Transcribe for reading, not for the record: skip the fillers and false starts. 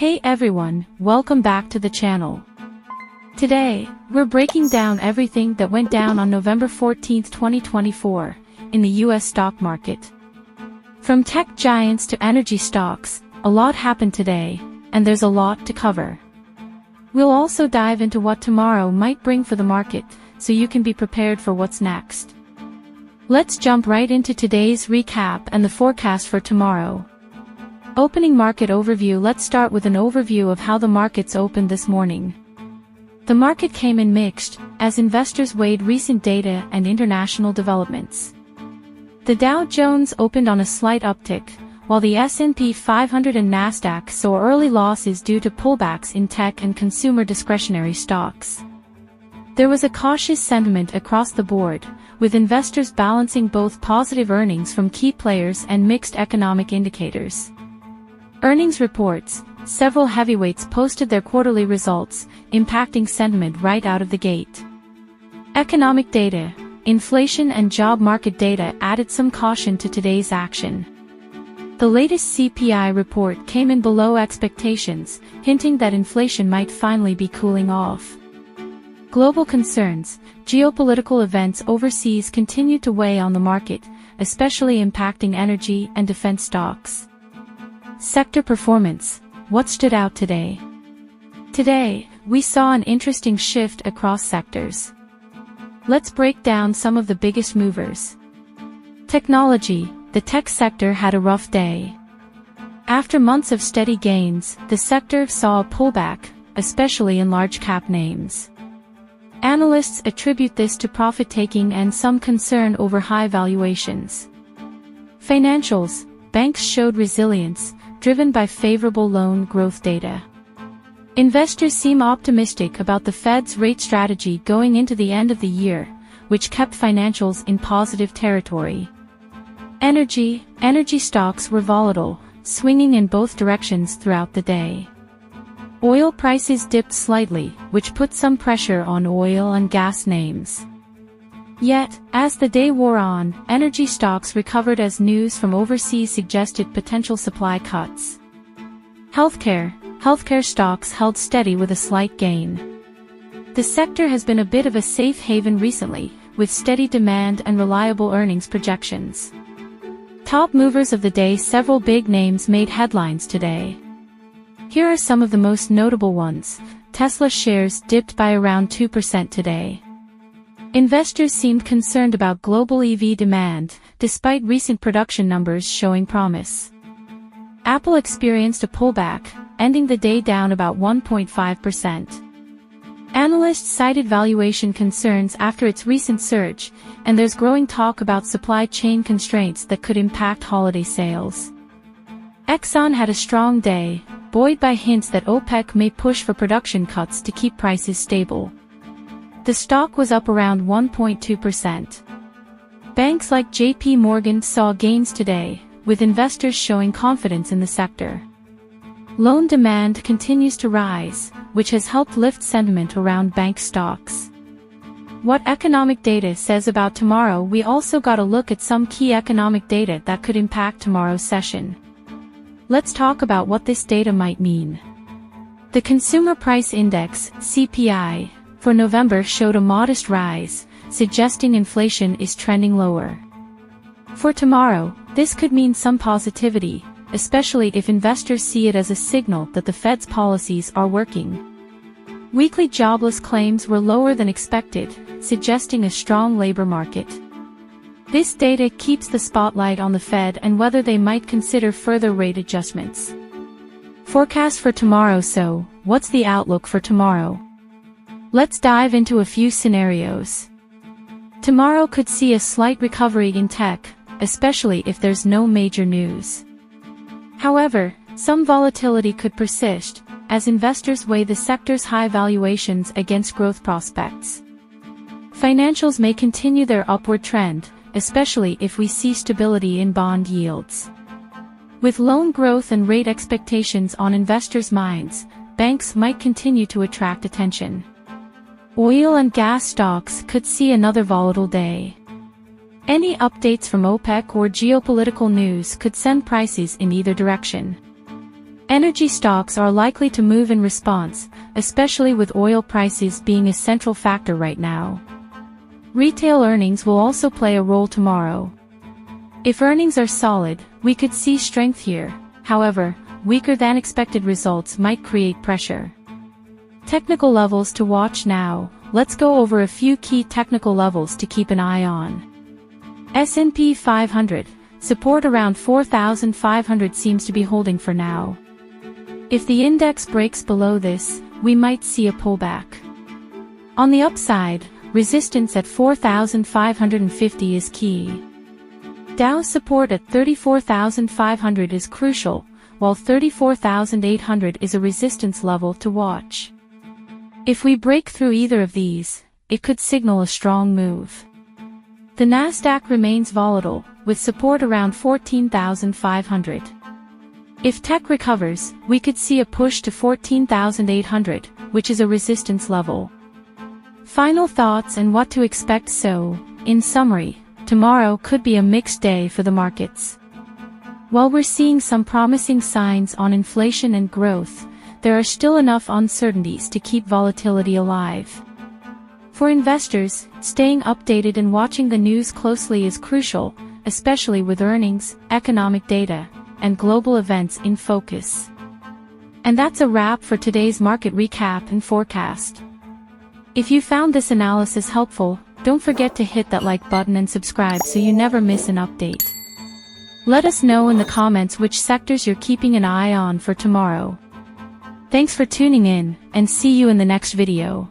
Hey everyone, welcome back to the channel. Today, we're breaking down everything that went down on November 14, 2024, in the US stock market. From tech giants to energy stocks, a lot happened today, and there's a lot to cover. We'll also dive into what tomorrow might bring for the market, so you can be prepared for what's next. Let's jump right into today's recap and the forecast for tomorrow. Opening market overview. Let's start with an overview of how the markets opened this morning. The market came in mixed, as investors weighed recent data and international developments. The Dow Jones opened on a slight uptick, while the S&P 500 and Nasdaq saw early losses due to pullbacks in tech and consumer discretionary stocks. There was a cautious sentiment across the board, with investors balancing both positive earnings from key players and mixed economic indicators. Earnings reports. Several heavyweights posted their quarterly results, impacting sentiment right out of the gate. Economic data. Inflation and job market data added some caution to today's action. The latest CPI report came in below expectations, hinting that inflation might finally be cooling off. Global concerns. Geopolitical events overseas continue to weigh on the market, especially impacting energy and defense stocks. Sector performance. What stood out today? Today, we saw an interesting shift across sectors. Let's break down some of the biggest movers. Technology. The tech sector had a rough day. After months of steady gains, the sector saw a pullback, especially in large-cap names. Analysts attribute this to profit-taking and some concern over high valuations. Financials. Banks showed resilience, driven by favorable loan growth data. Investors seem optimistic about the Fed's rate strategy going into the end of the year, which kept financials in positive territory. Energy stocks were volatile, swinging in both directions throughout the day. Oil prices dipped slightly, which put some pressure on oil and gas names. Yet, as the day wore on, energy stocks recovered as news from overseas suggested potential supply cuts. Healthcare stocks held steady with a slight gain. The sector has been a bit of a safe haven recently, with steady demand and reliable earnings projections. Top movers of the day. Several big names made headlines today. Here are some of the most notable ones. Tesla shares dipped by around 2% today. Investors seemed concerned about global EV demand, despite recent production numbers showing promise. Apple experienced a pullback, ending the day down about 1.5%. Analysts cited valuation concerns after its recent surge, and there's growing talk about supply chain constraints that could impact holiday sales. Exxon had a strong day, buoyed by hints that OPEC may push for production cuts to keep prices stable. The stock was up around 1.2%. Banks like JP Morgan saw gains today, with investors showing confidence in the sector. Loan demand continues to rise, which has helped lift sentiment around bank stocks. What economic data says about tomorrow? We also got a look at some key economic data that could impact tomorrow's session. Let's talk about what this data might mean. The Consumer Price Index, CPI, for November showed a modest rise, suggesting inflation is trending lower. For tomorrow, this could mean some positivity, especially if investors see it as a signal that the Fed's policies are working. Weekly jobless claims were lower than expected, suggesting a strong labor market. This data keeps the spotlight on the Fed and whether they might consider further rate adjustments. Forecast for tomorrow. So, what's the outlook for tomorrow? Let's dive into a few scenarios. Tomorrow could see a slight recovery in tech, especially if there's no major news. However, some volatility could persist, as investors weigh the sector's high valuations against growth prospects. Financials may continue their upward trend, especially if we see stability in bond yields. With loan growth and rate expectations on investors' minds, banks might continue to attract attention. Oil and gas stocks could see another volatile day. Any updates from OPEC or geopolitical news could send prices in either direction. Energy stocks are likely to move in response, especially with oil prices being a central factor right now. Retail earnings will also play a role tomorrow. If earnings are solid, we could see strength here. However, weaker than expected results might create pressure. Technical levels to watch now. Let's go over a few key technical levels to keep an eye on. S&P 500, support around 4,500 seems to be holding for now. If the index breaks below this, we might see a pullback. On the upside, resistance at 4,550 is key. Dow's support at 34,500 is crucial, while 34,800 is a resistance level to watch. If we break through either of these, it could signal a strong move. The Nasdaq remains volatile, with support around 14,500. If tech recovers, we could see a push to 14,800, which is a resistance level. Final thoughts and what to expect. So, in summary, tomorrow could be a mixed day for the markets. While we're seeing some promising signs on inflation and growth, there are still enough uncertainties to keep volatility alive. For investors, staying updated and watching the news closely is crucial, especially with earnings, economic data, and global events in focus. And that's a wrap for today's market recap and forecast. If you found this analysis helpful, don't forget to hit that like button and subscribe so you never miss an update. Let us know in the comments which sectors you're keeping an eye on for tomorrow. Thanks for tuning in, and see you in the next video.